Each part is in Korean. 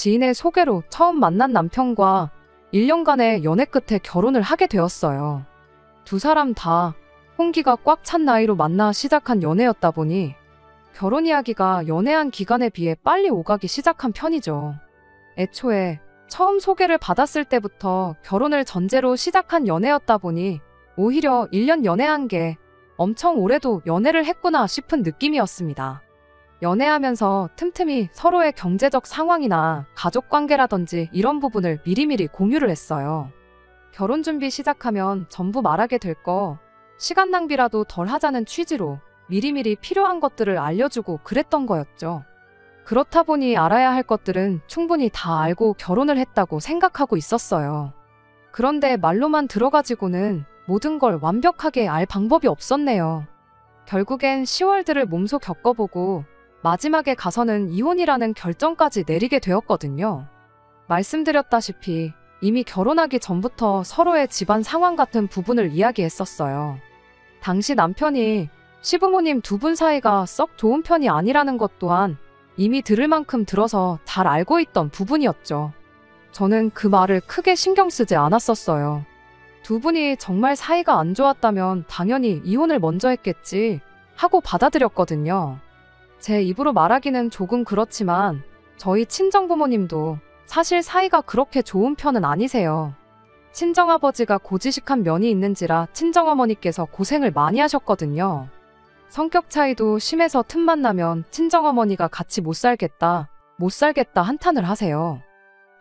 지인의 소개로 처음 만난 남편과 1년간의 연애 끝에 결혼을 하게 되었어요. 두 사람 다 홍기가 꽉 찬 나이로 만나 시작한 연애였다 보니 결혼 이야기가 연애한 기간에 비해 빨리 오가기 시작한 편이죠. 애초에 처음 소개를 받았을 때부터 결혼을 전제로 시작한 연애였다 보니 오히려 1년 연애한 게 엄청 오래도 연애를 했구나 싶은 느낌이었습니다. 연애하면서 틈틈이 서로의 경제적 상황이나 가족관계라든지 이런 부분을 미리미리 공유를 했어요. 결혼 준비 시작하면 전부 말하게 될 거, 시간 낭비라도 덜 하자는 취지로 미리미리 필요한 것들을 알려주고 그랬던 거였죠. 그렇다 보니 알아야 할 것들은 충분히 다 알고 결혼을 했다고 생각하고 있었어요. 그런데 말로만 들어가지고는 모든 걸 완벽하게 알 방법이 없었네요. 결국엔 10월들을 몸소 겪어보고 마지막에 가서는 이혼이라는 결정까지 내리게 되었거든요. 말씀드렸다시피 이미 결혼하기 전부터 서로의 집안 상황 같은 부분을 이야기했었어요. 당시 남편이 시부모님 두 분 사이가 썩 좋은 편이 아니라는 것 또한 이미 들을 만큼 들어서 잘 알고 있던 부분이었죠. 저는 그 말을 크게 신경 쓰지 않았었어요. 두 분이 정말 사이가 안 좋았다면 당연히 이혼을 먼저 했겠지 하고 받아들였거든요. 제 입으로 말하기는 조금 그렇지만 저희 친정부모님도 사실 사이가 그렇게 좋은 편은 아니세요. 친정아버지가 고지식한 면이 있는지라 친정어머니께서 고생을 많이 하셨거든요. 성격 차이도 심해서 틈만 나면 친정어머니가 같이 못 살겠다 한탄을 하세요.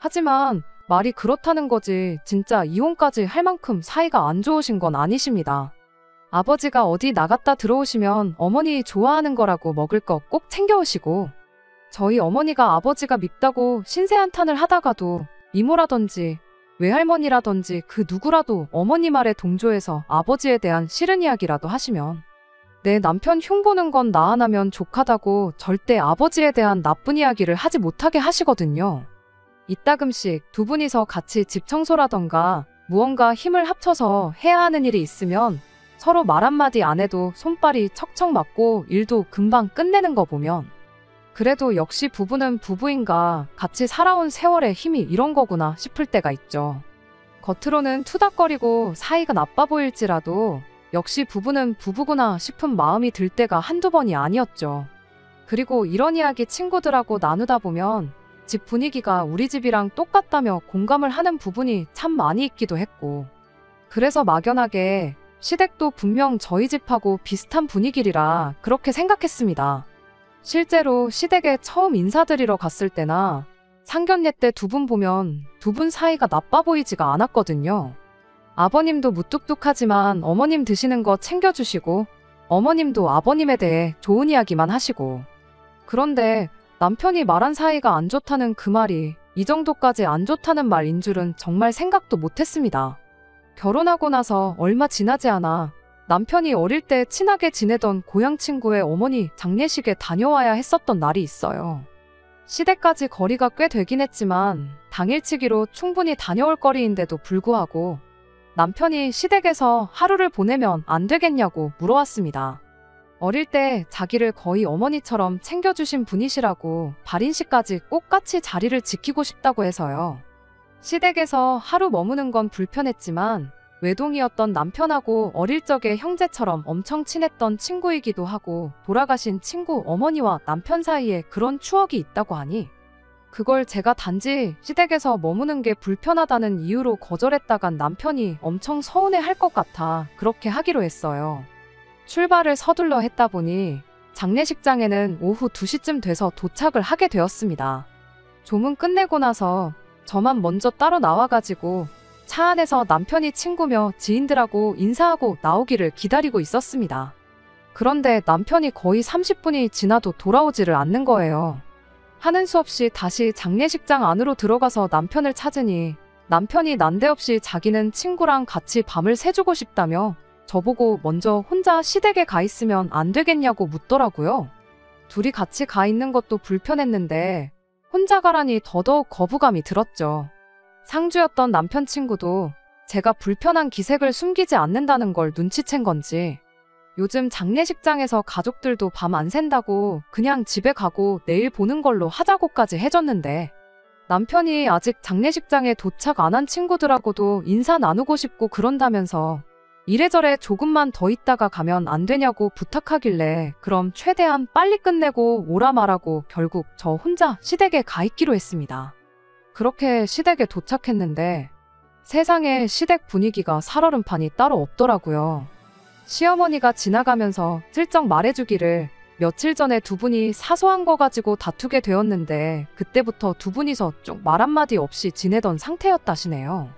하지만 말이 그렇다는 거지 진짜 이혼까지 할 만큼 사이가 안 좋으신 건 아니십니다. 아버지가 어디 나갔다 들어오시면 어머니 좋아하는 거라고 먹을 거 꼭 챙겨오시고, 저희 어머니가 아버지가 밉다고 신세한탄을 하다가도 이모라든지 외할머니라든지 그 누구라도 어머니 말에 동조해서 아버지에 대한 싫은 이야기라도 하시면 내 남편 흉보는 건 나 하나면 족하다고 절대 아버지에 대한 나쁜 이야기를 하지 못하게 하시거든요. 이따금씩 두 분이서 같이 집 청소라던가 무언가 힘을 합쳐서 해야 하는 일이 있으면 서로 말 한마디 안 해도 손발이 척척 맞고 일도 금방 끝내는 거 보면 그래도 역시 부부는 부부인가, 같이 살아온 세월의 힘이 이런 거구나 싶을 때가 있죠. 겉으로는 투닥거리고 사이가 나빠 보일지라도 역시 부부는 부부구나 싶은 마음이 들 때가 한두 번이 아니었죠. 그리고 이런 이야기 친구들하고 나누다 보면 집 분위기가 우리 집이랑 똑같다며 공감을 하는 부분이 참 많이 있기도 했고, 그래서 막연하게 시댁도 분명 저희 집하고 비슷한 분위기리라 그렇게 생각했습니다. 실제로 시댁에 처음 인사드리러 갔을 때나 상견례 때 두 분 보면 두 분 사이가 나빠 보이지가 않았거든요. 아버님도 무뚝뚝하지만 어머님 드시는 거 챙겨주시고 어머님도 아버님에 대해 좋은 이야기만 하시고, 그런데 남편이 말한 사이가 안 좋다는 그 말이 이 정도까지 안 좋다는 말인 줄은 정말 생각도 못했습니다. 결혼하고 나서 얼마 지나지 않아 남편이 어릴 때 친하게 지내던 고향 친구의 어머니 장례식에 다녀와야 했었던 날이 있어요. 시댁까지 거리가 꽤 되긴 했지만 당일치기로 충분히 다녀올 거리인데도 불구하고 남편이 시댁에서 하루를 보내면 안 되겠냐고 물어왔습니다. 어릴 때 자기를 거의 어머니처럼 챙겨주신 분이시라고 발인식까지 꼭 같이 자리를 지키고 싶다고 해서요. 시댁에서 하루 머무는 건 불편했지만 외동이었던 남편하고 어릴 적에 형제처럼 엄청 친했던 친구이기도 하고 돌아가신 친구 어머니와 남편 사이에 그런 추억이 있다고 하니 그걸 제가 단지 시댁에서 머무는 게 불편하다는 이유로 거절했다간 남편이 엄청 서운해할 것 같아 그렇게 하기로 했어요. 출발을 서둘러 했다 보니 장례식장에는 오후 2시쯤 돼서 도착을 하게 되었습니다. 조문 끝내고 나서 저만 먼저 따로 나와가지고 차 안에서 남편이 친구며 지인들하고 인사하고 나오기를 기다리고 있었습니다. 그런데 남편이 거의 30분이 지나도 돌아오지를 않는 거예요. 하는 수 없이 다시 장례식장 안으로 들어가서 남편을 찾으니 남편이 난데없이 자기는 친구랑 같이 밤을 새주고 싶다며 저보고 먼저 혼자 시댁에 가 있으면 안 되겠냐고 묻더라고요. 둘이 같이 가 있는 것도 불편했는데 혼자 가라니 더더욱 거부감이 들었죠. 상주였던 남편 친구도 제가 불편한 기색을 숨기지 않는다는 걸 눈치챈 건지 요즘 장례식장에서 가족들도 밤 안 샌다고 그냥 집에 가고 내일 보는 걸로 하자고까지 해줬는데 남편이 아직 장례식장에 도착 안 한 친구들하고도 인사 나누고 싶고 그런다면서 이래저래 조금만 더 있다가 가면 안 되냐고 부탁하길래 그럼 최대한 빨리 끝내고 오라 말하고 결국 저 혼자 시댁에 가 있기로 했습니다. 그렇게 시댁에 도착했는데 세상에 시댁 분위기가 살얼음판이 따로 없더라고요. 시어머니가 지나가면서 슬쩍 말해주기를 며칠 전에 두 분이 사소한 거 가지고 다투게 되었는데 그때부터 두 분이서 쭉 말 한마디 없이 지내던 상태였다시네요.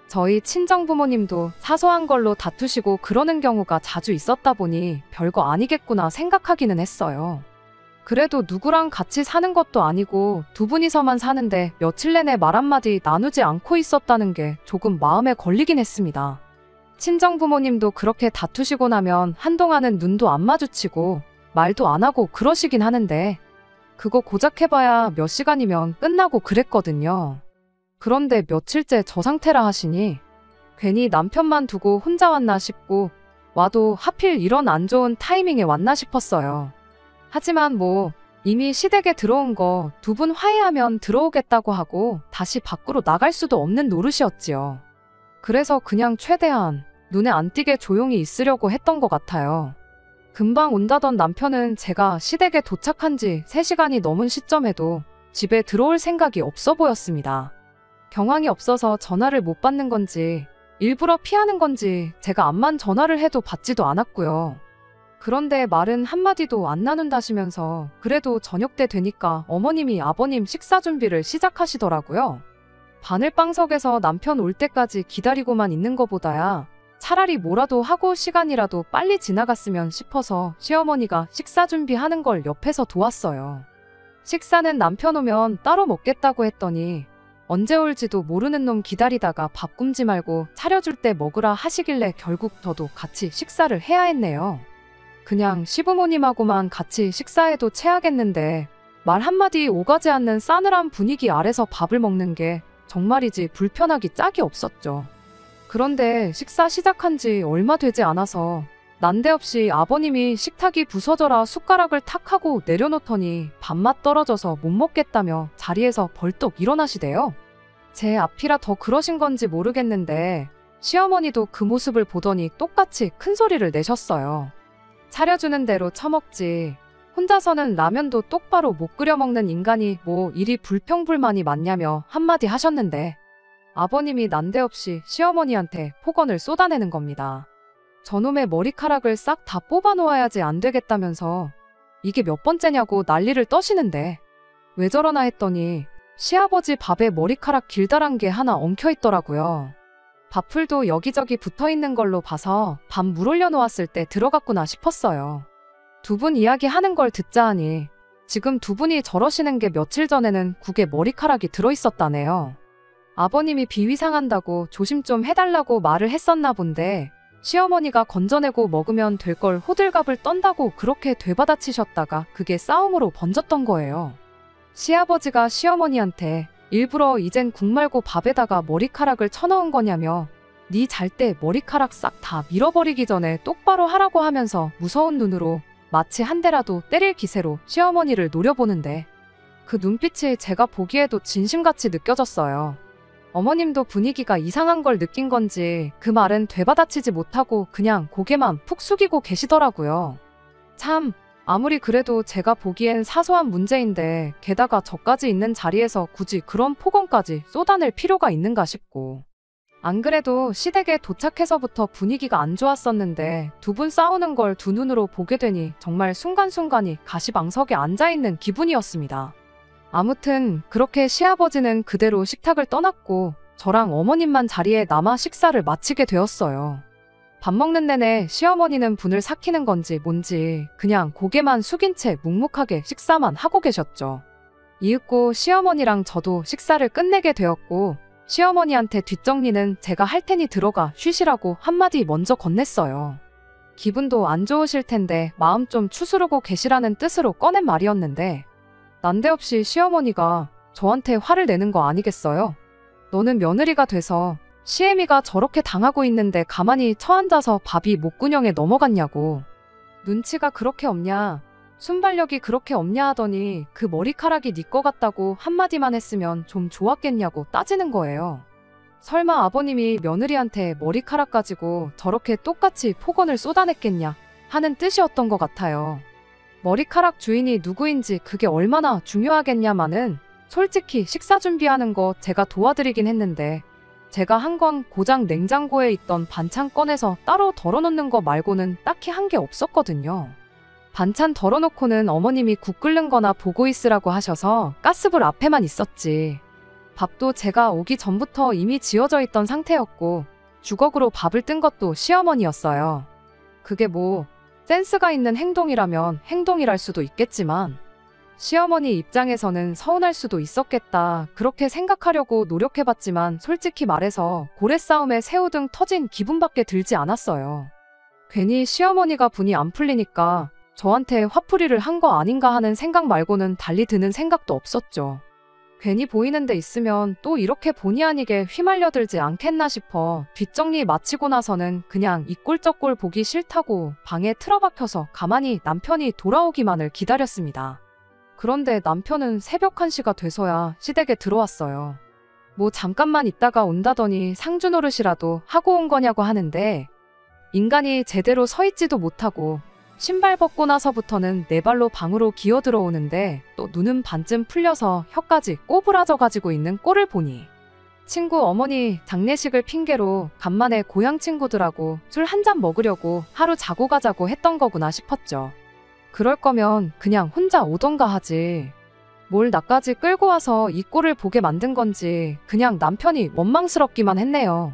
저희 친정부모님도 사소한 걸로 다투시고 그러는 경우가 자주 있었다 보니 별거 아니겠구나 생각하기는 했어요. 그래도 누구랑 같이 사는 것도 아니고 두 분이서만 사는데 며칠 내내 말 한마디 나누지 않고 있었다는 게 조금 마음에 걸리긴 했습니다. 친정부모님도 그렇게 다투시고 나면 한동안은 눈도 안 마주치고 말도 안 하고 그러시긴 하는데 그거 고작 해봐야 몇 시간이면 끝나고 그랬거든요. 그런데 며칠째 저 상태라 하시니 괜히 남편만 두고 혼자 왔나 싶고 와도 하필 이런 안 좋은 타이밍에 왔나 싶었어요. 하지만 뭐 이미 시댁에 들어온 거 두 분 화해하면 들어오겠다고 하고 다시 밖으로 나갈 수도 없는 노릇이었지요. 그래서 그냥 최대한 눈에 안 띄게 조용히 있으려고 했던 것 같아요. 금방 온다던 남편은 제가 시댁에 도착한 지 3시간이 넘은 시점에도 집에 들어올 생각이 없어 보였습니다. 경황이 없어서 전화를 못 받는 건지 일부러 피하는 건지 제가 암만 전화를 해도 받지도 않았고요. 그런데 말은 한마디도 안 나눈다시면서 그래도 저녁 때 되니까 어머님이 아버님 식사 준비를 시작하시더라고요. 바늘방석에서 남편 올 때까지 기다리고만 있는 것보다야 차라리 뭐라도 하고 시간이라도 빨리 지나갔으면 싶어서 시어머니가 식사 준비하는 걸 옆에서 도왔어요. 식사는 남편 오면 따로 먹겠다고 했더니 언제 올지도 모르는 놈 기다리다가 밥 굶지 말고 차려줄 때 먹으라 하시길래 결국 저도 같이 식사를 해야 했네요. 그냥 시부모님하고만 같이 식사해도 체하겠는데 말 한마디 오가지 않는 싸늘한 분위기 아래서 밥을 먹는 게 정말이지 불편하기 짝이 없었죠. 그런데 식사 시작한 지 얼마 되지 않아서 난데없이 아버님이 식탁이 부서져라 숟가락을 탁 하고 내려놓더니 밥맛 떨어져서 못 먹겠다며 자리에서 벌떡 일어나시대요. 제 앞이라 더 그러신 건지 모르겠는데 시어머니도 그 모습을 보더니 똑같이 큰 소리를 내셨어요. 차려주는 대로 처먹지. 혼자서는 라면도 똑바로 못 끓여 먹는 인간이 뭐 이리 불평불만이 많냐며 한마디 하셨는데 아버님이 난데없이 시어머니한테 폭언을 쏟아내는 겁니다. 저놈의 머리카락을 싹 다 뽑아 놓아야지 안 되겠다면서 이게 몇 번째냐고 난리를 떠시는데 왜 저러나 했더니 시아버지 밥에 머리카락 길다란 게 하나 엉켜 있더라고요. 밥풀도 여기저기 붙어 있는 걸로 봐서 밥 물 올려 놓았을 때 들어갔구나 싶었어요. 두 분 이야기하는 걸 듣자 하니 지금 두 분이 저러시는 게 며칠 전에는 국에 머리카락이 들어 있었다네요. 아버님이 비위 상한다고 조심 좀 해달라고 말을 했었나 본데 시어머니가 건져내고 먹으면 될 걸 호들갑을 떤다고 그렇게 되받아치셨다가 그게 싸움으로 번졌던 거예요. 시아버지가 시어머니한테 일부러 이젠 국 말고 밥에다가 머리카락을 쳐넣은 거냐며 네 잘 때 머리카락 싹 다 밀어버리기 전에 똑바로 하라고 하면서 무서운 눈으로 마치 한 대라도 때릴 기세로 시어머니를 노려보는데 그 눈빛이 제가 보기에도 진심같이 느껴졌어요. 어머님도 분위기가 이상한 걸 느낀 건지 그 말은 되받아치지 못하고 그냥 고개만 푹 숙이고 계시더라고요. 참, 아무리 그래도 제가 보기엔 사소한 문제인데 게다가 저까지 있는 자리에서 굳이 그런 폭언까지 쏟아낼 필요가 있는가 싶고. 안 그래도 시댁에 도착해서부터 분위기가 안 좋았었는데 두 분 싸우는 걸 두 눈으로 보게 되니 정말 순간순간이 가시방석에 앉아있는 기분이었습니다. 아무튼 그렇게 시아버지는 그대로 식탁을 떠났고 저랑 어머님만 자리에 남아 식사를 마치게 되었어요. 밥 먹는 내내 시어머니는 분을 삭히는 건지 뭔지 그냥 고개만 숙인 채 묵묵하게 식사만 하고 계셨죠. 이윽고 시어머니랑 저도 식사를 끝내게 되었고 시어머니한테 뒷정리는 제가 할 테니 들어가 쉬시라고 한마디 먼저 건넸어요. 기분도 안 좋으실 텐데 마음 좀 추스르고 계시라는 뜻으로 꺼낸 말이었는데 난데없이 시어머니가 저한테 화를 내는 거 아니겠어요? 너는 며느리가 돼서 시애미가 저렇게 당하고 있는데 가만히 처앉아서 밥이 목구멍에 넘어갔냐고. 눈치가 그렇게 없냐? 순발력이 그렇게 없냐 하더니 그 머리카락이 네 거 같다고 한마디만 했으면 좀 좋았겠냐고 따지는 거예요. 설마 아버님이 며느리한테 머리카락 가지고 저렇게 똑같이 폭언을 쏟아냈겠냐 하는 뜻이었던 것 같아요. 머리카락 주인이 누구인지 그게 얼마나 중요하겠냐마는 솔직히 식사 준비하는 거 제가 도와드리긴 했는데 제가 한 건 고장 냉장고에 있던 반찬 꺼내서 따로 덜어놓는 거 말고는 딱히 한 게 없었거든요. 반찬 덜어놓고는 어머님이 국 끓는 거나 보고 있으라고 하셔서 가스불 앞에만 있었지. 밥도 제가 오기 전부터 이미 지어져 있던 상태였고 주걱으로 밥을 뜬 것도 시어머니였어요. 그게 뭐 센스가 있는 행동이라면 행동이랄 수도 있겠지만 시어머니 입장에서는 서운할 수도 있었겠다 그렇게 생각하려고 노력해봤지만 솔직히 말해서 고래싸움에 새우등 터진 기분밖에 들지 않았어요. 괜히 시어머니가 분이 안 풀리니까 저한테 화풀이를 한 거 아닌가 하는 생각 말고는 달리 드는 생각도 없었죠. 괜히 보이는 데 있으면 또 이렇게 본의 아니게 휘말려들지 않겠나 싶어 뒷정리 마치고 나서는 그냥 이 꼴 저 꼴 보기 싫다고 방에 틀어박혀서 가만히 남편이 돌아오기만을 기다렸습니다. 그런데 남편은 새벽 1시가 돼서야 시댁에 들어왔어요. 뭐 잠깐만 있다가 온다더니 상주 노릇이라도 하고 온 거냐고 하는데 인간이 제대로 서 있지도 못하고 신발 벗고 나서부터는 네 발로 방으로 기어 들어오는데 또 눈은 반쯤 풀려서 혀까지 꼬부라져 가지고 있는 꼴을 보니 친구 어머니 장례식을 핑계로 간만에 고향 친구들하고 술 한 잔 먹으려고 하루 자고 가자고 했던 거구나 싶었죠. 그럴 거면 그냥 혼자 오던가 하지. 뭘 나까지 끌고 와서 이 꼴을 보게 만든 건지 그냥 남편이 원망스럽기만 했네요.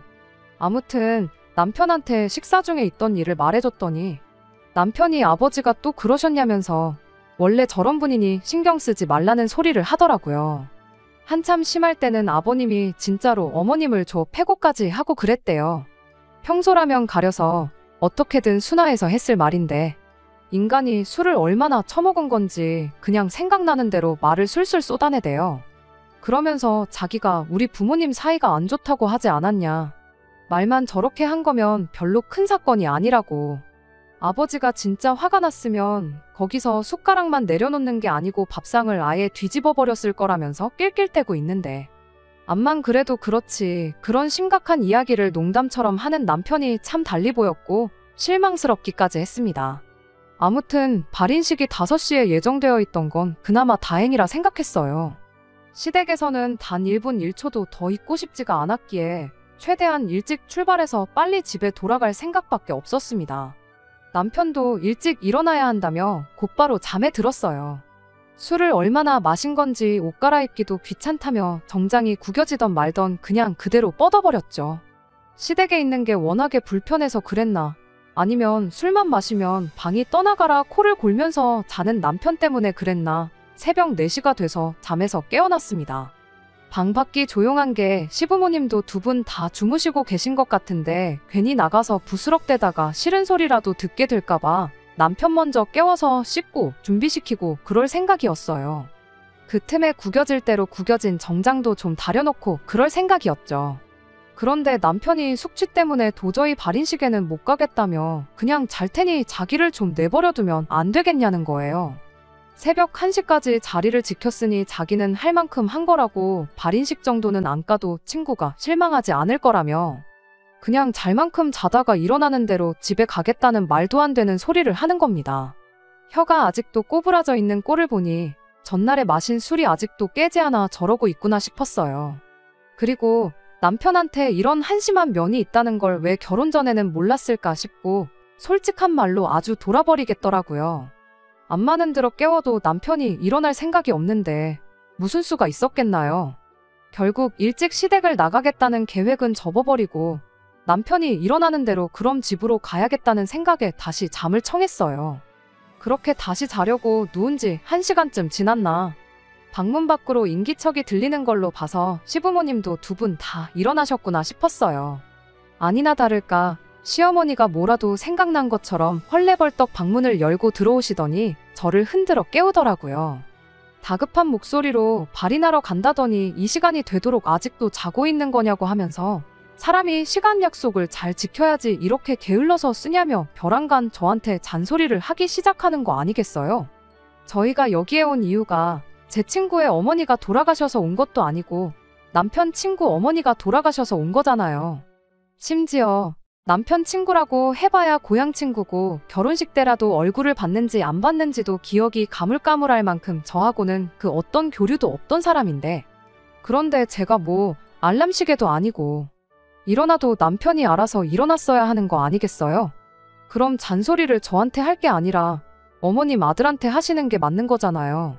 아무튼 남편한테 식사 중에 있던 일을 말해줬더니 남편이 아버지가 또 그러셨냐면서 원래 저런 분이니 신경 쓰지 말라는 소리를 하더라고요. 한참 심할 때는 아버님이 진짜로 어머님을 줘 패고까지 하고 그랬대요. 평소라면 가려서 어떻게든 순화해서 했을 말인데 인간이 술을 얼마나 처먹은 건지 그냥 생각나는 대로 말을 술술 쏟아내대요. 그러면서 자기가 우리 부모님 사이가 안 좋다고 하지 않았냐. 말만 저렇게 한 거면 별로 큰 사건이 아니라고. 아버지가 진짜 화가 났으면 거기서 숟가락만 내려놓는 게 아니고 밥상을 아예 뒤집어 버렸을 거라면서 낄낄대고 있는데 암만 그래도 그렇지 그런 심각한 이야기를 농담처럼 하는 남편이 참 달리 보였고 실망스럽기까지 했습니다. 아무튼 발인식이 5시에 예정되어 있던 건 그나마 다행이라 생각했어요. 시댁에서는 단 1분 1초도 더 있고 싶지가 않았기에 최대한 일찍 출발해서 빨리 집에 돌아갈 생각밖에 없었습니다. 남편도 일찍 일어나야 한다며 곧바로 잠에 들었어요. 술을 얼마나 마신 건지 옷 갈아입기도 귀찮다며 정장이 구겨지던 말던 그냥 그대로 뻗어버렸죠. 시댁에 있는 게 워낙에 불편해서 그랬나 아니면 술만 마시면 방이 떠나가라 코를 골면서 자는 남편 때문에 그랬나 새벽 4시가 돼서 잠에서 깨어났습니다. 방 밖이 조용한 게 시부모님도 2분 다 주무시고 계신 것 같은데 괜히 나가서 부스럭대다가 싫은 소리라도 듣게 될까봐 남편 먼저 깨워서 씻고 준비시키고 그럴 생각이었어요. 그 틈에 구겨질 대로 구겨진 정장도 좀 다려놓고 그럴 생각이었죠. 그런데 남편이 숙취 때문에 도저히 발인식에는 못 가겠다며 그냥 잘 테니 자기를 좀 내버려두면 안 되겠냐는 거예요. 새벽 1시까지 자리를 지켰으니 자기는 할 만큼 한 거라고 발인식 정도는 안 가도 친구가 실망하지 않을 거라며 그냥 잘만큼 자다가 일어나는 대로 집에 가겠다는 말도 안 되는 소리를 하는 겁니다. 혀가 아직도 꼬부라져 있는 꼴을 보니 전날에 마신 술이 아직도 깨지 않아 저러고 있구나 싶었어요. 그리고 남편한테 이런 한심한 면이 있다는 걸 왜 결혼 전에는 몰랐을까 싶고 솔직한 말로 아주 돌아버리겠더라고요. 암만 흔들어 깨워도 남편이 일어날 생각이 없는데 무슨 수가 있었겠나요? 결국 일찍 시댁을 나가겠다는 계획은 접어버리고 남편이 일어나는 대로 그럼 집으로 가야겠다는 생각에 다시 잠을 청했어요. 그렇게 다시 자려고 누운 지 1시간쯤 지났나. 방문 밖으로 인기척이 들리는 걸로 봐서 시부모님도 2분 다 일어나셨구나 싶었어요. 아니나 다를까 시어머니가 뭐라도 생각난 것처럼 헐레벌떡 방문을 열고 들어오시더니 저를 흔들어 깨우더라고요. 다급한 목소리로 발인하러 간다더니 이 시간이 되도록 아직도 자고 있는 거냐고 하면서 사람이 시간 약속을 잘 지켜야지 이렇게 게을러서 쓰냐며 벼랑간 저한테 잔소리를 하기 시작하는 거 아니겠어요? 저희가 여기에 온 이유가 제 친구의 어머니가 돌아가셔서 온 것도 아니고 남편 친구 어머니가 돌아가셔서 온 거잖아요. 심지어 남편 친구라고 해봐야 고향 친구고 결혼식 때라도 얼굴을 봤는지 안 봤는지도 기억이 가물가물할 만큼 저하고는 그 어떤 교류도 없던 사람인데, 그런데 제가 뭐 알람시계도 아니고 일어나도 남편이 알아서 일어났어야 하는 거 아니겠어요? 그럼 잔소리를 저한테 할 게 아니라 어머님 아들한테 하시는 게 맞는 거잖아요.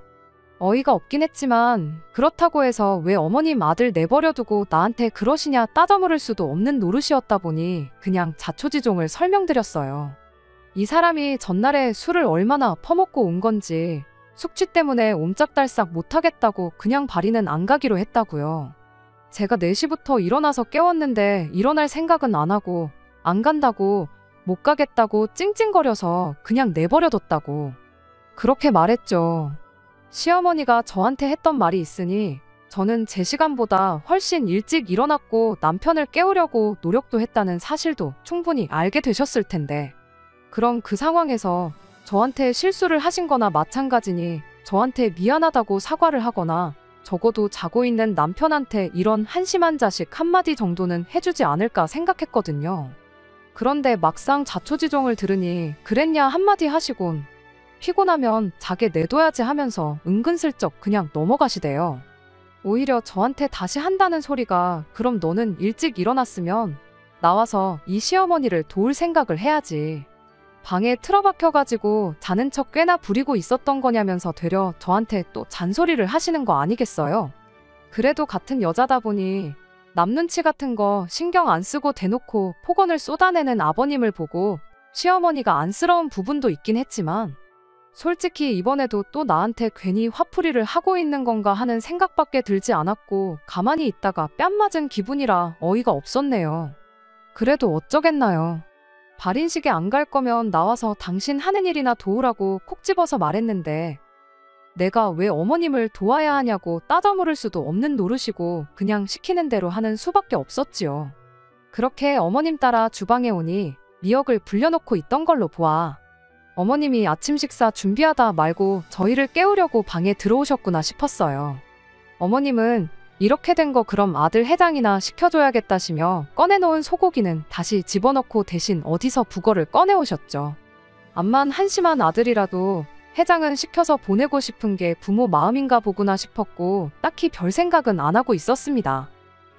어이가 없긴 했지만 그렇다고 해서 왜 어머님 아들 내버려두고 나한테 그러시냐 따져 물을 수도 없는 노릇이었다 보니 그냥 자초지종을 설명드렸어요. 이 사람이 전날에 술을 얼마나 퍼먹고 온 건지 숙취 때문에 옴짝달싹 못하겠다고 그냥 발이는 안 가기로 했다고요. 제가 4시부터 일어나서 깨웠는데 일어날 생각은 안 하고 안 간다고 못 가겠다고 찡찡거려서 그냥 내버려뒀다고 그렇게 말했죠. 시어머니가 저한테 했던 말이 있으니 저는 제 시간보다 훨씬 일찍 일어났고 남편을 깨우려고 노력도 했다는 사실도 충분히 알게 되셨을 텐데, 그럼 그 상황에서 저한테 실수를 하신 거나 마찬가지니 저한테 미안하다고 사과를 하거나 적어도 자고 있는 남편한테 이런 한심한 자식 한마디 정도는 해주지 않을까 생각했거든요. 그런데 막상 자초지종을 들으니 그랬냐 한마디 하시곤 피곤하면 자게 내둬야지 하면서 은근슬쩍 그냥 넘어가시대요. 오히려 저한테 다시 한다는 소리가 그럼 너는 일찍 일어났으면 나와서 이 시어머니를 도울 생각을 해야지. 방에 틀어박혀가지고 자는 척 꽤나 부리고 있었던 거냐면서 되려 저한테 또 잔소리를 하시는 거 아니겠어요? 그래도 같은 여자다 보니 남 눈치 같은 거 신경 안 쓰고 대놓고 폭언을 쏟아내는 아버님을 보고 시어머니가 안쓰러운 부분도 있긴 했지만 솔직히 이번에도 또 나한테 괜히 화풀이를 하고 있는 건가 하는 생각밖에 들지 않았고 가만히 있다가 뺨 맞은 기분이라 어이가 없었네요. 그래도 어쩌겠나요. 발인식에 안 갈 거면 나와서 당신 하는 일이나 도우라고 콕 집어서 말했는데 내가 왜 어머님을 도와야 하냐고 따져 물을 수도 없는 노릇이고 그냥 시키는 대로 하는 수밖에 없었지요. 그렇게 어머님 따라 주방에 오니 미역을 불려놓고 있던 걸로 보아 어머님이 아침 식사 준비하다 말고 저희를 깨우려고 방에 들어오셨구나 싶었어요. 어머님은 이렇게 된 거 그럼 아들 해장이나 시켜줘야겠다시며 꺼내놓은 소고기는 다시 집어넣고 대신 어디서 북어를 꺼내오셨죠. 암만 한심한 아들이라도 해장은 시켜서 보내고 싶은 게 부모 마음인가 보구나 싶었고 딱히 별 생각은 안 하고 있었습니다.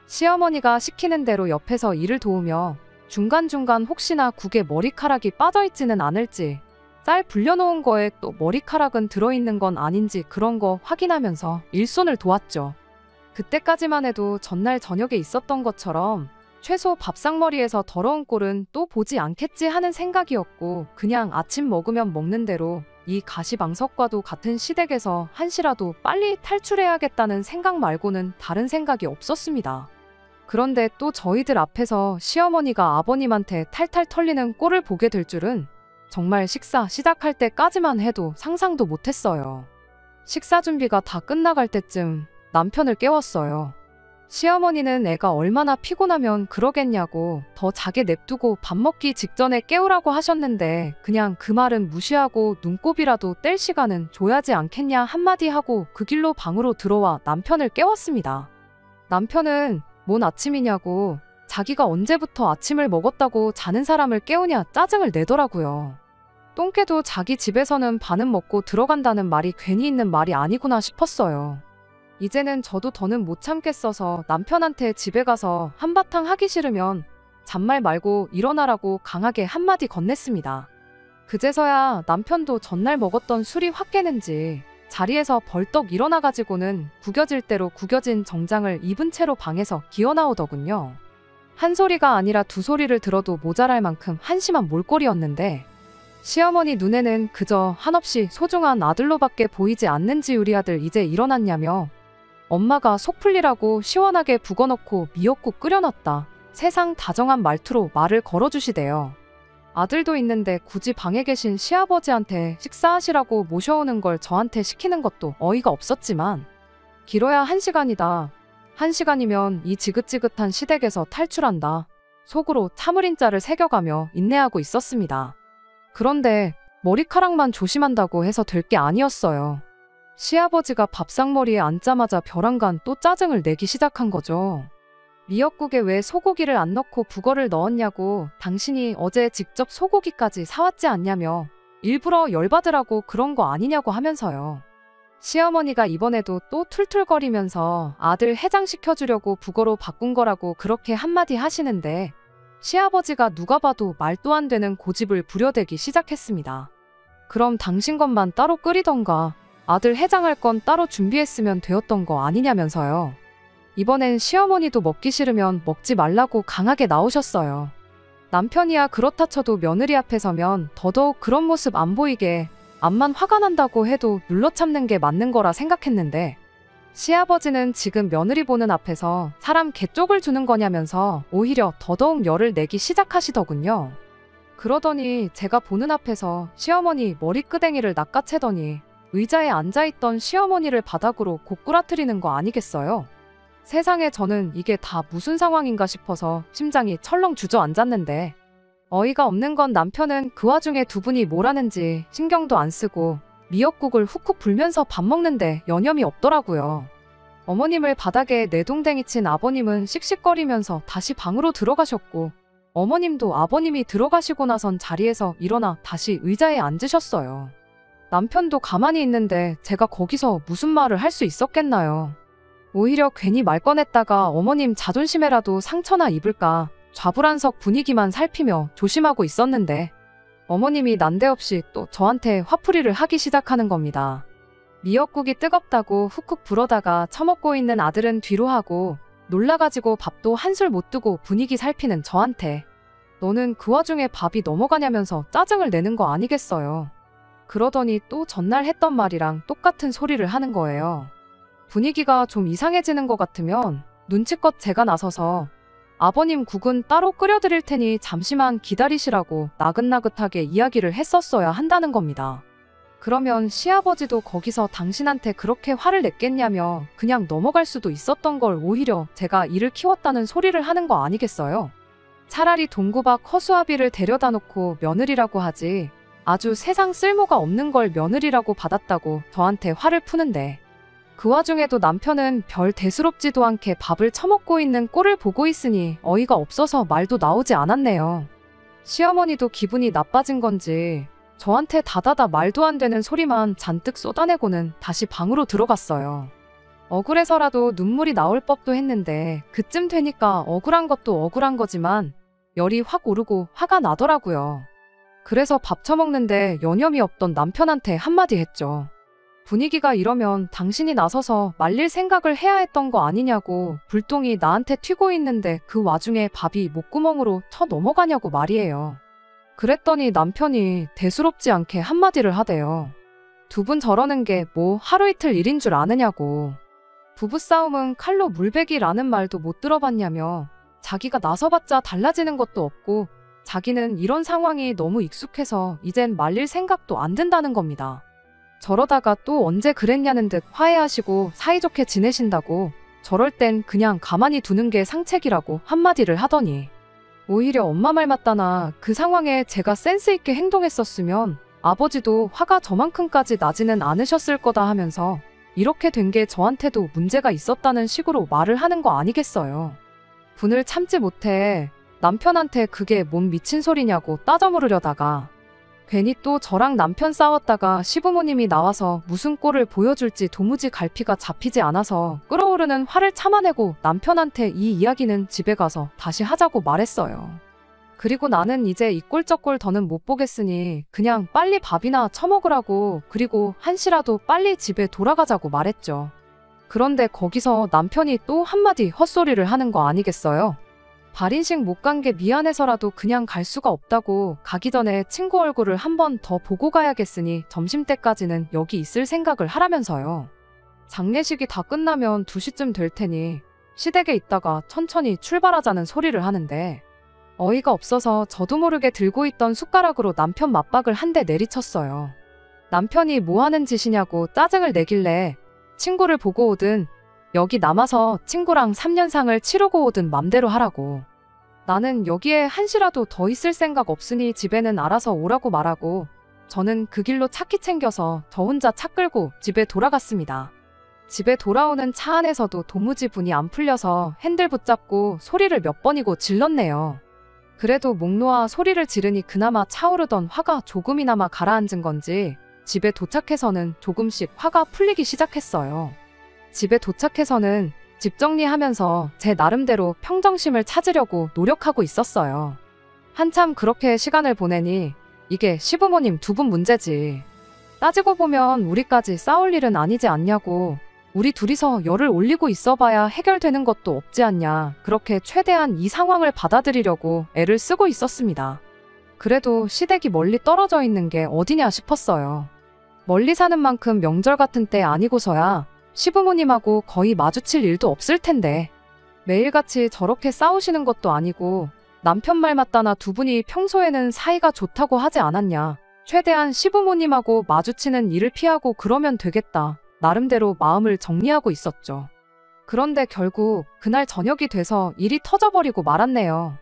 시어머니가 시키는 대로 옆에서 일을 도우며 중간중간 혹시나 국에 머리카락이 빠져있지는 않을지 쌀 불려놓은 거에 또 머리카락은 들어있는 건 아닌지 그런 거 확인하면서 일손을 도왔죠. 그때까지만 해도 전날 저녁에 있었던 것처럼 최소 밥상머리에서 더러운 꼴은 또 보지 않겠지 하는 생각이었고 그냥 아침 먹으면 먹는 대로 이 가시방석과도 같은 시댁에서 한시라도 빨리 탈출해야겠다는 생각 말고는 다른 생각이 없었습니다. 그런데 또 저희들 앞에서 시어머니가 아버님한테 탈탈 털리는 꼴을 보게 될 줄은 정말 식사 시작할 때까지만 해도 상상도 못했어요. 식사 준비가 다 끝나갈 때쯤 남편을 깨웠어요. 시어머니는 애가 얼마나 피곤하면 그러겠냐고 더 자게 냅두고 밥 먹기 직전에 깨우라고 하셨는데 그냥 그 말은 무시하고 눈곱이라도 뗄 시간은 줘야지 않겠냐 한마디 하고 그 길로 방으로 들어와 남편을 깨웠습니다. 남편은 뭔 아침이냐고 자기가 언제부터 아침을 먹었다고 자는 사람을 깨우냐 짜증을 내더라고요. 똥개도 자기 집에서는 반은 먹고 들어간다는 말이 괜히 있는 말이 아니구나 싶었어요. 이제는 저도 더는 못 참겠어서 남편한테 집에 가서 한바탕 하기 싫으면 잔말 말고 일어나라고 강하게 한마디 건넸습니다. 그제서야 남편도 전날 먹었던 술이 확 깨는지 자리에서 벌떡 일어나가지고는 구겨질 대로 구겨진 정장을 입은 채로 방에서 기어나오더군요. 한 소리가 아니라 두 소리를 들어도 모자랄 만큼 한심한 몰골이었는데 시어머니 눈에는 그저 한없이 소중한 아들로밖에 보이지 않는지 우리 아들 이제 일어났냐며 엄마가 속 풀리라고 시원하게 북어넣고 미역국 끓여놨다. 세상 다정한 말투로 말을 걸어주시대요. 아들도 있는데 굳이 방에 계신 시아버지한테 식사하시라고 모셔오는 걸 저한테 시키는 것도 어이가 없었지만 길어야 1시간이다. 1시간이면 이 지긋지긋한 시댁에서 탈출한다. 속으로 참을인자를 새겨가며 인내하고 있었습니다. 그런데 머리카락만 조심한다고 해서 될 게 아니었어요. 시아버지가 밥상머리에 앉자마자 벼랑간 또 짜증을 내기 시작한 거죠. 미역국에 왜 소고기를 안 넣고 북어를 넣었냐고, 당신이 어제 직접 소고기까지 사왔지 않냐며 일부러 열받으라고 그런 거 아니냐고 하면서요. 시어머니가 이번에도 또 툴툴거리면서 아들 해장시켜주려고 북어로 바꾼 거라고 그렇게 한마디 하시는데, 시아버지가 누가 봐도 말도 안 되는 고집을 부려대기 시작했습니다. 그럼 당신 것만 따로 끓이던가 아들 해장할 건 따로 준비했으면 되었던 거 아니냐면서요. 이번엔 시어머니도 먹기 싫으면 먹지 말라고 강하게 나오셨어요. 남편이야 그렇다 쳐도 며느리 앞에 서면 더더욱 그런 모습 안 보이게, 암만 화가 난다고 해도 눌러 참는 게 맞는 거라 생각했는데, 시아버지는 지금 며느리 보는 앞에서 사람 개쪽을 주는 거냐면서 오히려 더더욱 열을 내기 시작하시더군요. 그러더니 제가 보는 앞에서 시어머니 머리끄댕이를 낚아채더니 의자에 앉아있던 시어머니를 바닥으로 고꾸라뜨리는 거 아니겠어요? 세상에, 저는 이게 다 무슨 상황인가 싶어서 심장이 철렁 주저앉았는데, 어이가 없는 건 남편은 그 와중에 두 분이 뭘 하는지 신경도 안 쓰고 미역국을 훅훅 불면서 밥 먹는데 여념이 없더라고요. 어머님을 바닥에 내동댕이 친 아버님은 씩씩거리면서 다시 방으로 들어가셨고, 어머님도 아버님이 들어가시고 나선 자리에서 일어나 다시 의자에 앉으셨어요. 남편도 가만히 있는데 제가 거기서 무슨 말을 할 수 있었겠나요? 오히려 괜히 말 꺼냈다가 어머님 자존심에라도 상처나 입을까 좌불안석 분위기만 살피며 조심하고 있었는데, 어머님이 난데없이 또 저한테 화풀이를 하기 시작하는 겁니다. 미역국이 뜨겁다고 훅훅 불어다가 처먹고 있는 아들은 뒤로 하고, 놀라가지고 밥도 한술 못 두고 분위기 살피는 저한테 너는 그 와중에 밥이 넘어가냐면서 짜증을 내는 거 아니겠어요. 그러더니 또 전날 했던 말이랑 똑같은 소리를 하는 거예요. 분위기가 좀 이상해지는 것 같으면 눈치껏 제가 나서서 아버님 국은 따로 끓여드릴 테니 잠시만 기다리시라고 나긋나긋하게 이야기를 했었어야 한다는 겁니다. 그러면 시아버지도 거기서 당신한테 그렇게 화를 냈겠냐며 그냥 넘어갈 수도 있었던 걸 오히려 제가 이를 키웠다는 소리를 하는 거 아니겠어요? 차라리 동구박 허수아비를 데려다 놓고 며느리라고 하지, 아주 세상 쓸모가 없는 걸 며느리라고 받았다고 저한테 화를 푸는데, 그 와중에도 남편은 별 대수롭지도 않게 밥을 처먹고 있는 꼴을 보고 있으니 어이가 없어서 말도 나오지 않았네요. 시어머니도 기분이 나빠진 건지 저한테 다다다 말도 안 되는 소리만 잔뜩 쏟아내고는 다시 방으로 들어갔어요. 억울해서라도 눈물이 나올 법도 했는데 그쯤 되니까 억울한 것도 억울한 거지만 열이 확 오르고 화가 나더라고요. 그래서 밥 처먹는데 여념이 없던 남편한테 한마디 했죠. 분위기가 이러면 당신이 나서서 말릴 생각을 해야 했던 거 아니냐고, 불똥이 나한테 튀고 있는데 그 와중에 밥이 목구멍으로 쳐 넘어가냐고 말이에요. 그랬더니 남편이 대수롭지 않게 한마디를 하대요. 두 분 저러는 게 뭐 하루 이틀 일인 줄 아느냐고. 부부싸움은 칼로 물베기라는 말도 못 들어봤냐며, 자기가 나서봤자 달라지는 것도 없고 자기는 이런 상황이 너무 익숙해서 이젠 말릴 생각도 안 든다는 겁니다. 저러다가 또 언제 그랬냐는 듯 화해하시고 사이좋게 지내신다고, 저럴 땐 그냥 가만히 두는 게 상책이라고 한마디를 하더니, 오히려 엄마 말 맞다나 그 상황에 제가 센스 있게 행동했었으면 아버지도 화가 저만큼까지 나지는 않으셨을 거다 하면서 이렇게 된 게 저한테도 문제가 있었다는 식으로 말을 하는 거 아니겠어요. 분을 참지 못해 남편한테 그게 뭔 미친 소리냐고 따져 물으려다가 괜히 또 저랑 남편 싸웠다가 시부모님이 나와서 무슨 꼴을 보여줄지 도무지 갈피가 잡히지 않아서 끓어오르는 화를 참아내고 남편한테 이 이야기는 집에 가서 다시 하자고 말했어요. 그리고 나는 이제 이 꼴 저 꼴 더는 못 보겠으니 그냥 빨리 밥이나 처먹으라고, 그리고 한시라도 빨리 집에 돌아가자고 말했죠. 그런데 거기서 남편이 또 한마디 헛소리를 하는 거 아니겠어요? 발인식 못 간 게 미안해서라도 그냥 갈 수가 없다고, 가기 전에 친구 얼굴을 한 번 더 보고 가야겠으니 점심때까지는 여기 있을 생각을 하라면서요. 장례식이 다 끝나면 2시쯤 될 테니 시댁에 있다가 천천히 출발하자는 소리를 하는데, 어이가 없어서 저도 모르게 들고 있던 숟가락으로 남편 맞박을 한 대 내리쳤어요. 남편이 뭐 하는 짓이냐고 짜증을 내길래 친구를 보고 오든 여기 남아서 친구랑 3년상을 치르고 오든 맘대로 하라고. 나는 여기에 한시라도 더 있을 생각 없으니 집에는 알아서 오라고 말하고, 저는 그 길로 차키 챙겨서 저 혼자 차 끌고 집에 돌아갔습니다. 집에 돌아오는 차 안에서도 도무지 분이 안 풀려서 핸들 붙잡고 소리를 몇 번이고 질렀네요. 그래도 목 놓아 소리를 지르니 그나마 차오르던 화가 조금이나마 가라앉은 건지 집에 도착해서는 조금씩 화가 풀리기 시작했어요. 집에 도착해서는 집 정리하면서 제 나름대로 평정심을 찾으려고 노력하고 있었어요. 한참 그렇게 시간을 보내니 이게 시부모님 두 분 문제지. 따지고 보면 우리까지 싸울 일은 아니지 않냐고. 우리 둘이서 열을 올리고 있어봐야 해결되는 것도 없지 않냐. 그렇게 최대한 이 상황을 받아들이려고 애를 쓰고 있었습니다. 그래도 시댁이 멀리 떨어져 있는 게 어디냐 싶었어요. 멀리 사는 만큼 명절 같은 때 아니고서야 시부모님하고 거의 마주칠 일도 없을 텐데 매일같이 저렇게 싸우시는 것도 아니고 남편 말 맞다나 두 분이 평소에는 사이가 좋다고 하지 않았냐. 최대한 시부모님하고 마주치는 일을 피하고 그러면 되겠다. 나름대로 마음을 정리하고 있었죠. 그런데 결국 그날 저녁이 돼서 일이 터져버리고 말았네요.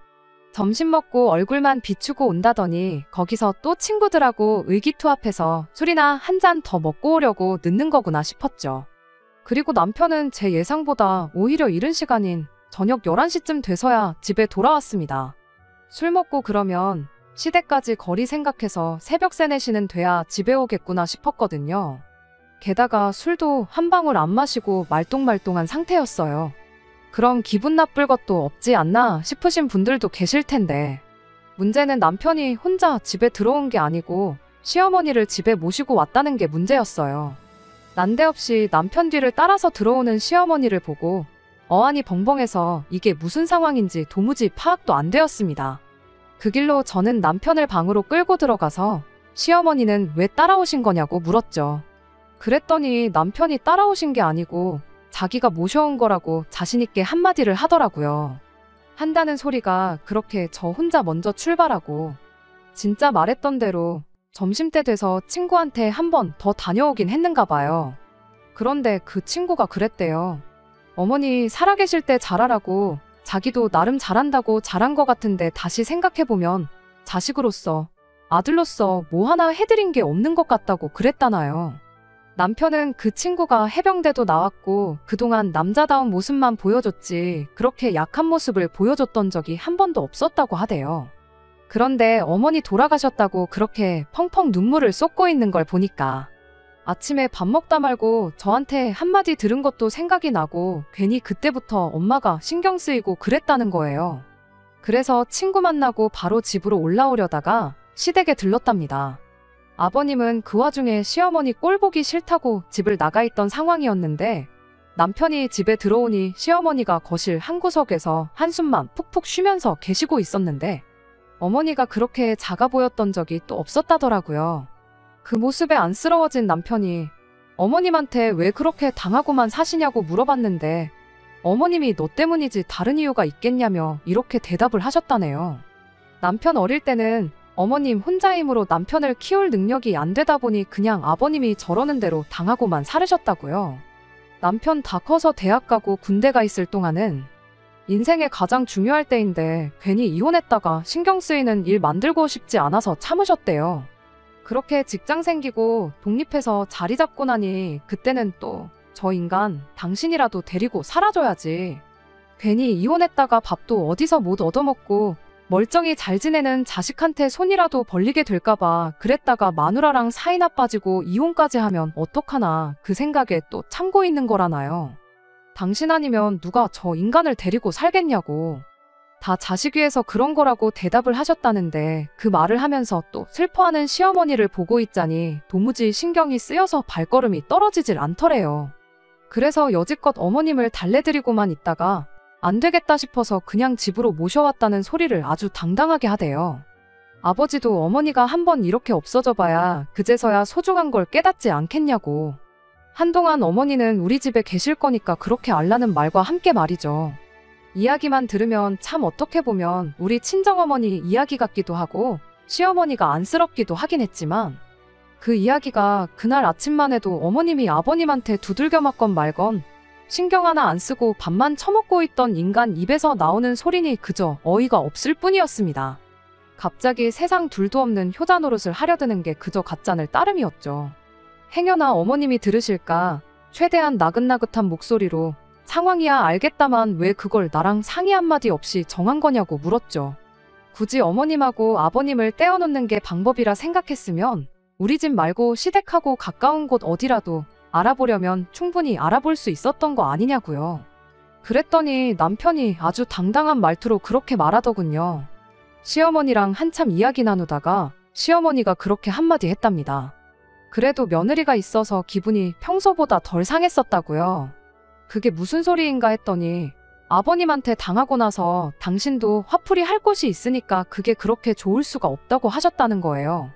점심 먹고 얼굴만 비추고 온다더니 거기서 또 친구들하고 의기투합해서 술이나 한 잔 더 먹고 오려고 늦는 거구나 싶었죠. 그리고 남편은 제 예상보다 오히려 이른 시간인 저녁 11시쯤 돼서야 집에 돌아왔습니다. 술 먹고 그러면 시댁까지 거리 생각해서 새벽 3, 4시는 돼야 집에 오겠구나 싶었거든요. 게다가 술도 한 방울 안 마시고 말똥말똥한 상태였어요. 그럼 기분 나쁠 것도 없지 않나 싶으신 분들도 계실 텐데 문제는 남편이 혼자 집에 들어온 게 아니고 시어머니를 집에 모시고 왔다는 게 문제였어요. 난데없이 남편 뒤를 따라서 들어오는 시어머니를 보고 어안이 벙벙해서 이게 무슨 상황인지 도무지 파악도 안 되었습니다. 그 길로 저는 남편을 방으로 끌고 들어가서 시어머니는 왜 따라오신 거냐고 물었죠. 그랬더니 남편이 따라오신 게 아니고 자기가 모셔온 거라고 자신있게 한마디를 하더라고요. 한다는 소리가 그렇게 저 혼자 먼저 출발하고 진짜 말했던 대로 점심때 돼서 친구한테 한 번 더 다녀오긴 했는가 봐요. 그런데 그 친구가 그랬대요. 어머니 살아계실 때 잘하라고 자기도 나름 잘한다고 잘한 것 같은데 다시 생각해보면 자식으로서 아들로서 뭐 하나 해드린 게 없는 것 같다고 그랬다나요. 남편은 그 친구가 해병대도 나왔고 그동안 남자다운 모습만 보여줬지 그렇게 약한 모습을 보여줬던 적이 한 번도 없었다고 하대요. 그런데 어머니 돌아가셨다고 그렇게 펑펑 눈물을 쏟고 있는 걸 보니까 아침에 밥 먹다 말고 저한테 한마디 들은 것도 생각이 나고 괜히 그때부터 엄마가 신경 쓰이고 그랬다는 거예요. 그래서 친구 만나고 바로 집으로 올라오려다가 시댁에 들렀답니다. 아버님은 그 와중에 시어머니 꼴 보기 싫다고 집을 나가 있던 상황이었는데 남편이 집에 들어오니 시어머니가 거실 한 구석에서 한숨만 푹푹 쉬면서 계시고 있었는데 어머니가 그렇게 작아 보였던 적이 또 없었다더라고요. 그 모습에 안쓰러워진 남편이 어머님한테 왜 그렇게 당하고만 사시냐고 물어봤는데 어머님이 너 때문이지 다른 이유가 있겠냐며 이렇게 대답을 하셨다네요. 남편 어릴 때는 어머님 혼자 힘으로 남편을 키울 능력이 안 되다 보니 그냥 아버님이 저러는 대로 당하고만 살으셨다고요. 남편 다 커서 대학 가고 군대 가 있을 동안은 인생의 가장 중요할 때인데 괜히 이혼했다가 신경 쓰이는 일 만들고 싶지 않아서 참으셨대요. 그렇게 직장 생기고 독립해서 자리 잡고 나니 그때는 또 저 인간 당신이라도 데리고 살아줘야지. 괜히 이혼했다가 밥도 어디서 못 얻어먹고 멀쩡히 잘 지내는 자식한테 손이라도 벌리게 될까봐 그랬다가 마누라랑 사이 나빠지고 이혼까지 하면 어떡하나 그 생각에 또 참고 있는 거라나요. 당신 아니면 누가 저 인간을 데리고 살겠냐고. 다 자식 위해서 그런 거라고 대답을 하셨다는데 그 말을 하면서 또 슬퍼하는 시어머니를 보고 있자니 도무지 신경이 쓰여서 발걸음이 떨어지질 않더래요. 그래서 여지껏 어머님을 달래드리고만 있다가 안 되겠다 싶어서 그냥 집으로 모셔왔다는 소리를 아주 당당하게 하대요. 아버지도 어머니가 한번 이렇게 없어져 봐야 그제서야 소중한 걸 깨닫지 않겠냐고. 한동안 어머니는 우리 집에 계실 거니까 그렇게 알라는 말과 함께 말이죠. 이야기만 들으면 참 어떻게 보면 우리 친정어머니 이야기 같기도 하고 시어머니가 안쓰럽기도 하긴 했지만 그 이야기가 그날 아침만 해도 어머님이 아버님한테 두들겨 맞건 말건 신경 하나 안 쓰고 밥만 처먹고 있던 인간 입에서 나오는 소리니 그저 어이가 없을 뿐이었습니다. 갑자기 세상 둘도 없는 효자 노릇을 하려드는 게 그저 가짠을 따름이었죠. 행여나 어머님이 들으실까 최대한 나긋나긋한 목소리로 상황이야 알겠다만 왜 그걸 나랑 상의 한마디 없이 정한 거냐고 물었죠. 굳이 어머님하고 아버님을 떼어놓는 게 방법이라 생각했으면 우리 집 말고 시댁하고 가까운 곳 어디라도 알아보려면 충분히 알아볼 수 있었던 거 아니냐고요. 그랬더니 남편이 아주 당당한 말투로 그렇게 말하더군요. 시어머니랑 한참 이야기 나누다가 시어머니가 그렇게 한마디 했답니다. 그래도 며느리가 있어서 기분이 평소보다 덜 상했었다고요. 그게 무슨 소리인가 했더니 아버님한테 당하고 나서 당신도 화풀이 할 곳이 있으니까 그게 그렇게 좋을 수가 없다고 하셨다는 거예요.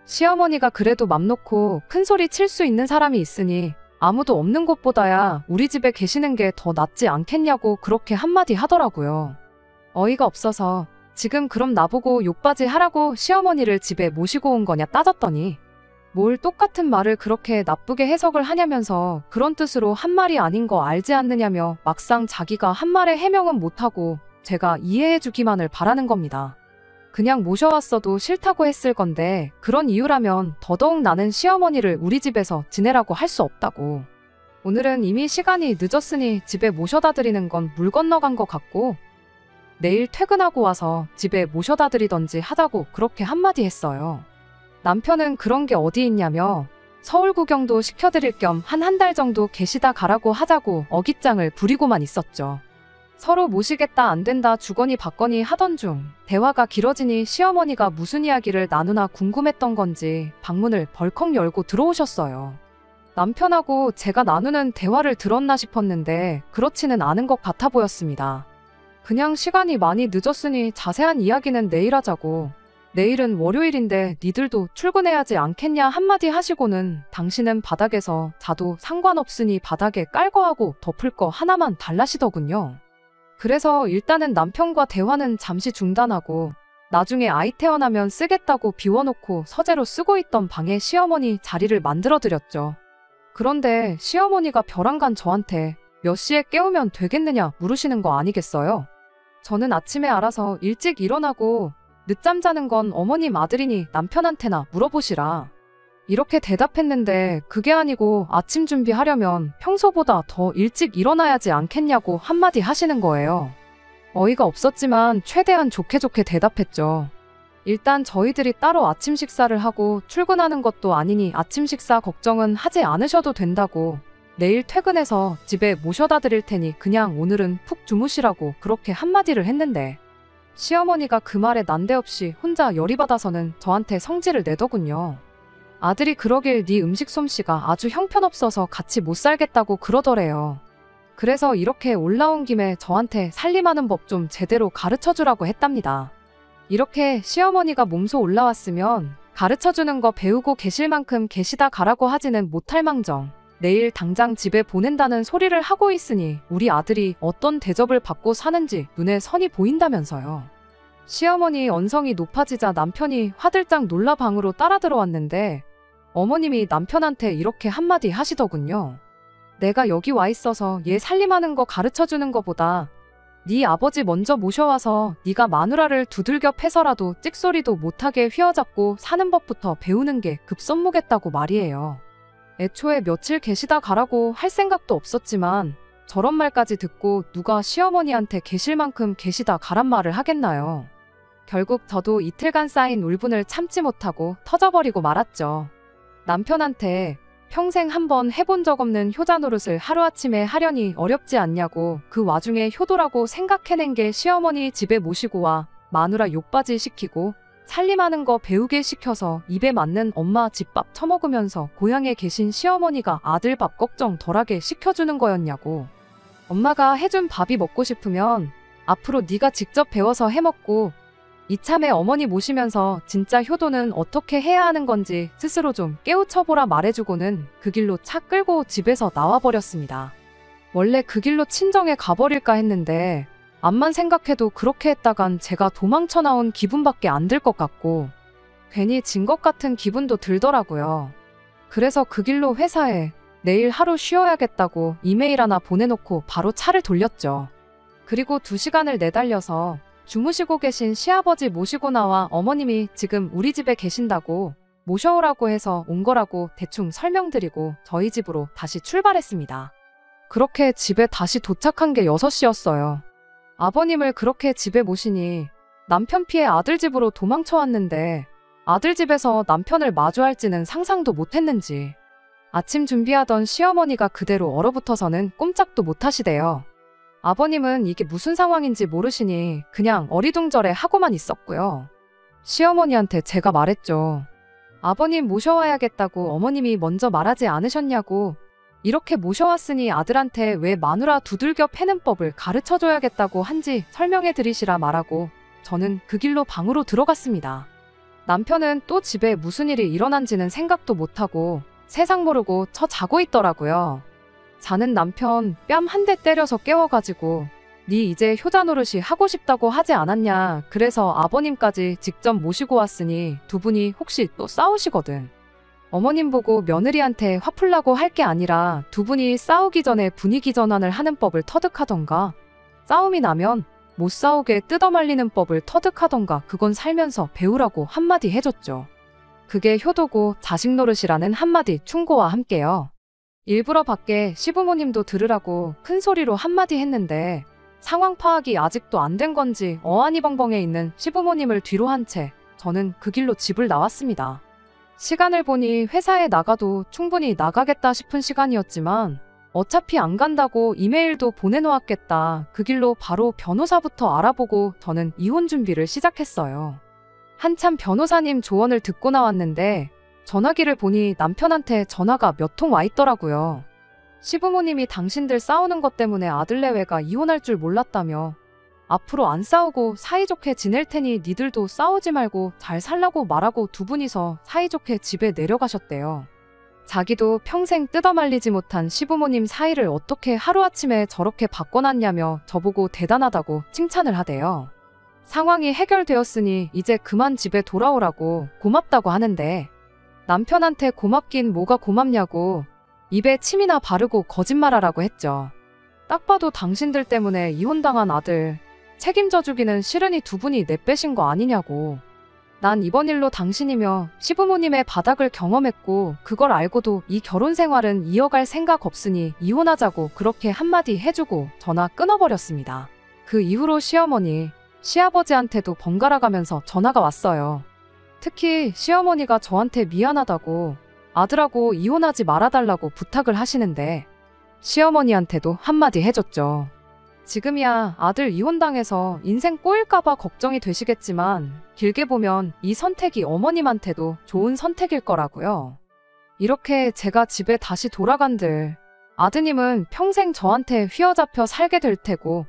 시어머니가 그래도 맘 놓고 큰 소리 칠 수 있는 사람이 있으니 아무도 없는 곳보다야 우리 집에 계시는 게 더 낫지 않겠냐고 그렇게 한마디 하더라고요. 어이가 없어서 지금 그럼 나보고 욕바지 하라고 시어머니를 집에 모시고 온 거냐 따졌더니 뭘 똑같은 말을 그렇게 나쁘게 해석을 하냐면서 그런 뜻으로 한 말이 아닌 거 알지 않느냐며 막상 자기가 한 말에 해명은 못하고 제가 이해해주기만을 바라는 겁니다. 그냥 모셔왔어도 싫다고 했을 건데 그런 이유라면 더더욱 나는 시어머니를 우리 집에서 지내라고 할 수 없다고. 오늘은 이미 시간이 늦었으니 집에 모셔다 드리는 건 물 건너간 것 같고 내일 퇴근하고 와서 집에 모셔다 드리던지 하자고 그렇게 한마디 했어요. 남편은 그런 게 어디 있냐며 서울 구경도 시켜드릴 겸 한 달 정도 계시다 가라고 하자고 어깃장을 부리고만 있었죠. 서로 모시겠다 안 된다 주거니 받거니 하던 중 대화가 길어지니 시어머니가 무슨 이야기를 나누나 궁금했던 건지 방문을 벌컥 열고 들어오셨어요. 남편하고 제가 나누는 대화를 들었나 싶었는데 그렇지는 않은 것 같아 보였습니다. 그냥 시간이 많이 늦었으니 자세한 이야기는 내일 하자고. 내일은 월요일인데 니들도 출근해야지 않겠냐 한마디 하시고는 당신은 바닥에서 자도 상관없으니 바닥에 깔거 하고 덮을 거 하나만 달라시더군요. 그래서 일단은 남편과 대화는 잠시 중단하고 나중에 아이 태어나면 쓰겠다고 비워놓고 서재로 쓰고 있던 방에 시어머니 자리를 만들어드렸죠. 그런데 시어머니가 벼랑간 저한테 몇 시에 깨우면 되겠느냐 물으시는 거 아니겠어요? 저는 아침에 알아서 일찍 일어나고 늦잠 자는 건 어머님 아들이니 남편한테나 물어보시라. 이렇게 대답했는데 그게 아니고 아침 준비하려면 평소보다 더 일찍 일어나야지 않겠냐고 한마디 하시는 거예요. 어이가 없었지만 최대한 좋게 대답했죠. 일단 저희들이 따로 아침 식사를 하고 출근하는 것도 아니니 아침 식사 걱정은 하지 않으셔도 된다고. 내일 퇴근해서 집에 모셔다 드릴 테니 그냥 오늘은 푹 주무시라고 그렇게 한마디를 했는데 시어머니가 그 말에 난데없이 혼자 열이 받아서는 저한테 성질을 내더군요. 아들이 그러길 네 음식 솜씨가 아주 형편없어서 같이 못 살겠다고 그러더래요. 그래서 이렇게 올라온 김에 저한테 살림하는 법 좀 제대로 가르쳐주라고 했답니다. 이렇게 시어머니가 몸소 올라왔으면 가르쳐주는 거 배우고 계실 만큼 계시다 가라고 하지는 못할 망정 내일 당장 집에 보낸다는 소리를 하고 있으니 우리 아들이 어떤 대접을 받고 사는지 눈에 선이 보인다면서요. 시어머니 언성이 높아지자 남편이 화들짝 놀라 방으로 따라 들어왔는데 어머님이 남편한테 이렇게 한마디 하시더군요. 내가 여기 와 있어서 얘 살림하는 거 가르쳐주는 거보다 네 아버지 먼저 모셔와서 네가 마누라를 두들겨 패서라도 찍소리도 못하게 휘어잡고 사는 법부터 배우는 게 급선무겠다고 말이에요. 애초에 며칠 계시다 가라고 할 생각도 없었지만 저런 말까지 듣고 누가 시어머니한테 계실 만큼 계시다 가란 말을 하겠나요. 결국 저도 이틀간 쌓인 울분을 참지 못하고 터져버리고 말았죠. 남편한테 평생 한번 해본 적 없는 효자 노릇을 하루아침에 하려니 어렵지 않냐고 그 와중에 효도라고 생각해낸 게 시어머니 집에 모시고 와 마누라 욕바지 시키고 살림하는 거 배우게 시켜서 입에 맞는 엄마 집밥 처먹으면서 고향에 계신 시어머니가 아들 밥 걱정 덜하게 시켜주는 거였냐고. 엄마가 해준 밥이 먹고 싶으면 앞으로 네가 직접 배워서 해먹고 이참에 어머니 모시면서 진짜 효도는 어떻게 해야 하는 건지 스스로 좀 깨우쳐보라 말해주고는 그 길로 차 끌고 집에서 나와버렸습니다. 원래 그 길로 친정에 가버릴까 했는데 암만 생각해도 그렇게 했다간 제가 도망쳐 나온 기분밖에 안 들 것 같고 괜히 진 것 같은 기분도 들더라고요. 그래서 그 길로 회사에 내일 하루 쉬어야겠다고 이메일 하나 보내놓고 바로 차를 돌렸죠. 그리고 2시간을 내달려서 주무시고 계신 시아버지 모시고 나와 어머님이 지금 우리 집에 계신다고 모셔오라고 해서 온 거라고 대충 설명드리고 저희 집으로 다시 출발했습니다. 그렇게 집에 다시 도착한 게 6시였어요. 아버님을 그렇게 집에 모시니 남편 피해 아들 집으로 도망쳐 왔는데 아들 집에서 남편을 마주할지는 상상도 못했는지 아침 준비하던 시어머니가 그대로 얼어붙어서는 꼼짝도 못하시대요. 아버님은 이게 무슨 상황인지 모르시니 그냥 어리둥절해 하고만 있었고요. 시어머니한테 제가 말했죠. 아버님 모셔와야겠다고 어머님이 먼저 말하지 않으셨냐고, 이렇게 모셔왔으니 아들한테 왜 마누라 두들겨 패는 법을 가르쳐줘야겠다고 한지 설명해 드리시라 말하고 저는 그 길로 방으로 들어갔습니다. 남편은 또 집에 무슨 일이 일어난지는 생각도 못하고 세상 모르고 자고 있더라고요. 자는 남편 뺨 한 대 때려서 깨워가지고 니 이제 효자 노릇이 하고 싶다고 하지 않았냐, 그래서 아버님까지 직접 모시고 왔으니 두 분이 혹시 또 싸우시거든. 어머님 보고 며느리한테 화풀라고 할 게 아니라 두 분이 싸우기 전에 분위기 전환을 하는 법을 터득하던가, 싸움이 나면 못 싸우게 뜯어말리는 법을 터득하던가 그건 살면서 배우라고 한마디 해줬죠. 그게 효도고 자식 노릇이라는 한마디 충고와 함께요. 일부러 밖에 시부모님도 들으라고 큰 소리로 한마디 했는데 상황 파악이 아직도 안 된 건지 어안이 벙벙해 있는 시부모님을 뒤로 한 채 저는 그 길로 집을 나왔습니다. 시간을 보니 회사에 나가도 충분히 나가겠다 싶은 시간이었지만 어차피 안 간다고 이메일도 보내놓았겠다. 그 길로 바로 변호사부터 알아보고 저는 이혼 준비를 시작했어요. 한참 변호사님 조언을 듣고 나왔는데 전화기를 보니 남편한테 전화가 몇 통 와 있더라고요. 시부모님이 당신들 싸우는 것 때문에 아들내외가 이혼할 줄 몰랐다며 앞으로 안 싸우고 사이좋게 지낼 테니 니들도 싸우지 말고 잘 살라고 말하고 두 분이서 사이좋게 집에 내려가셨대요. 자기도 평생 뜯어말리지 못한 시부모님 사이를 어떻게 하루아침에 저렇게 바꿔놨냐며 저보고 대단하다고 칭찬을 하대요. 상황이 해결되었으니 이제 그만 집에 돌아오라고 고맙다고 하는데 남편한테 고맙긴 뭐가 고맙냐고 입에 침이나 바르고 거짓말하라고 했죠. 딱 봐도 당신들 때문에 이혼당한 아들 책임져 주기는 싫으니 두 분이 내빼신 거 아니냐고. 난 이번 일로 당신이며 시부모님의 바닥을 경험했고 그걸 알고도 이 결혼 생활은 이어갈 생각 없으니 이혼하자고 그렇게 한마디 해주고 전화 끊어버렸습니다. 그 이후로 시어머니, 시아버지한테도 번갈아 가면서 전화가 왔어요. 특히 시어머니가 저한테 미안하다고 아들하고 이혼하지 말아달라고 부탁을 하시는데 시어머니한테도 한마디 해줬죠. 지금이야 아들 이혼당해서 인생 꼬일까봐 걱정이 되시겠지만 길게 보면 이 선택이 어머님한테도 좋은 선택일 거라고요. 이렇게 제가 집에 다시 돌아간들 아드님은 평생 저한테 휘어잡혀 살게 될 테고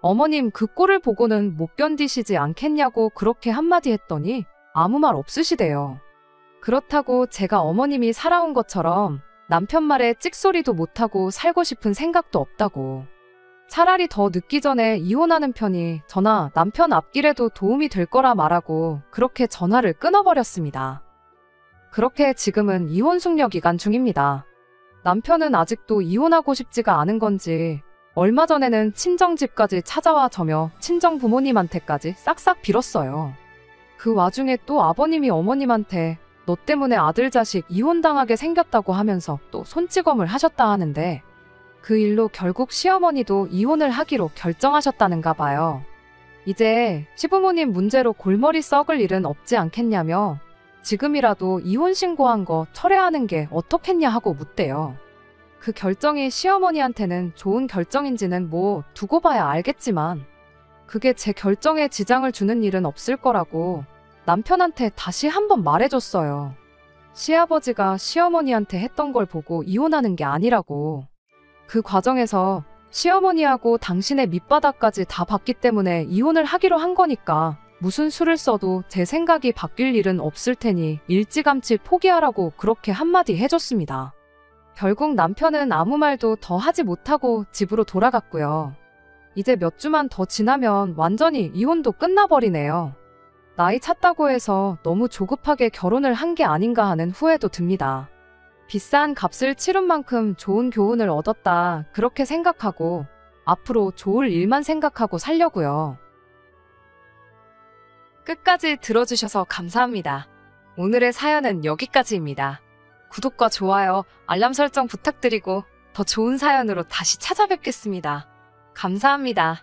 어머님 그 꼴을 보고는 못 견디시지 않겠냐고 그렇게 한마디 했더니 아무 말 없으시대요. 그렇다고 제가 어머님이 살아온 것처럼 남편 말에 찍소리도 못하고 살고 싶은 생각도 없다고. 차라리 더 늦기 전에 이혼하는 편이 저나 남편 앞길에도 도움이 될 거라 말하고 그렇게 전화를 끊어버렸습니다. 그렇게 지금은 이혼 숙려 기간 중입니다. 남편은 아직도 이혼하고 싶지가 않은 건지 얼마 전에는 친정집까지 찾아와 저며 친정 부모님한테까지 싹싹 빌었어요. 그 와중에 또 아버님이 어머님한테 너 때문에 아들 자식 이혼당하게 생겼다고 하면서 또 손찌검을 하셨다 하는데 그 일로 결국 시어머니도 이혼을 하기로 결정하셨다는가 봐요. 이제 시부모님 문제로 골머리 썩을 일은 없지 않겠냐며 지금이라도 이혼 신고한 거 철회하는 게 어떻겠냐 하고 묻대요. 그 결정이 시어머니한테는 좋은 결정인지는 뭐 두고 봐야 알겠지만 그게 제 결정에 지장을 주는 일은 없을 거라고 남편한테 다시 한번 말해줬어요. 시아버지가 시어머니한테 했던 걸 보고 이혼하는 게 아니라고. 그 과정에서 시어머니하고 당신의 밑바닥까지 다 봤기 때문에 이혼을 하기로 한 거니까 무슨 수를 써도 제 생각이 바뀔 일은 없을 테니 일찌감치 포기하라고 그렇게 한마디 해줬습니다. 결국 남편은 아무 말도 더 하지 못하고 집으로 돌아갔고요. 이제 몇 주만 더 지나면 완전히 이혼도 끝나버리네요. 나이 찼다고 해서 너무 조급하게 결혼을 한 게 아닌가 하는 후회도 듭니다. 비싼 값을 치른 만큼 좋은 교훈을 얻었다 그렇게 생각하고 앞으로 좋을 일만 생각하고 살려고요. 끝까지 들어주셔서 감사합니다. 오늘의 사연은 여기까지입니다. 구독과 좋아요, 알람 설정 부탁드리고 더 좋은 사연으로 다시 찾아뵙겠습니다. 감사합니다.